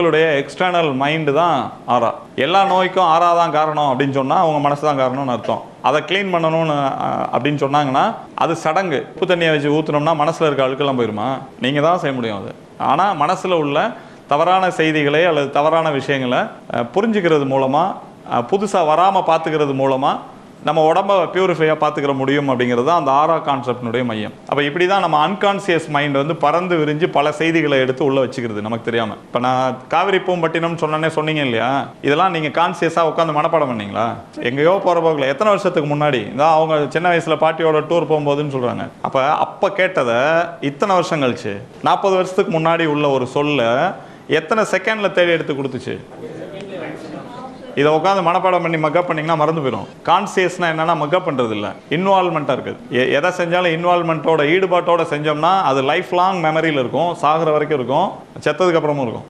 உங்களுடைய external mind தான் ஆறா. எல்லா நோய்க்கும் ஆறா தான் காரணம் அப்படின்னு சொன்னால் அவங்க மனசு தான் காரணம்னு அர்த்தம். அதை க்ளீன் பண்ணணும்னு அப்படின்னு சொன்னாங்கன்னா அது சடங்கு. உப்பு தண்ணியை வச்சு ஊற்றுனோம்னா மனசில் இருக்க அழுக்கெல்லாம் போயிருமா? நீங்கள் தான் செய்ய முடியும் அது. ஆனால் மனசில் உள்ள தவறான செய்திகளை அல்லது தவறான விஷயங்களை புரிஞ்சுக்கிறது மூலமாக, புதுசாக வராமல் பார்த்துக்கிறது மூலமாக நம்ம உடம்பை பியூரிஃபையாக பார்த்துக்கிற முடியும் அப்படிங்கிறது தான் அந்த ஆறா கான்செப்டினுடைய மையம். அப்போ இப்படி தான் நம்ம அன்கான்சியஸ் மைண்ட் வந்து பறந்து விரிஞ்சு பல செய்திகளை எடுத்து உள்ளே வச்சுக்கிறது நமக்கு தெரியாமல். இப்போ நான் காவிரி பூம்பட்டினம்னு சொன்னீங்க இல்லையா, இதெல்லாம் நீங்கள் கான்சியஸாக உட்காந்து மனப்பாடம் பண்ணீங்களா? எங்கேயோ போகிற போக்கில் எத்தனை வருஷத்துக்கு முன்னாடி தான் அவங்க சின்ன வயசில் பாட்டியோட டூர் போகும்போதுன்னு சொல்கிறாங்க. அப்போ கேட்டதை இத்தனை வருஷம் கழிச்சு 40 வருஷத்துக்கு முன்னாடி உள்ள ஒரு சொல்ல எத்தனை செகண்டில் தேடி எடுத்து கொடுத்துச்சு? இதை உட்காந்து மனப்பாடம் பண்ணி மக்கப் பண்ணிங்கன்னா மறந்து போயிடும். கான்சியஸ்னா என்னன்னா மக்கப் பண்ணுறது இல்லை, இன்வால்மெண்ட்டாக இருக்குது. எதை செஞ்சாலும் இன்வால்மெண்ட்டோட ஈடுபாட்டோட செஞ்சோம்னா அது லைஃப் லாங் மெமரியில் இருக்கும், சாகிற வரைக்கும் இருக்கும், செத்ததுக்கு அப்புறமும் இருக்கும்.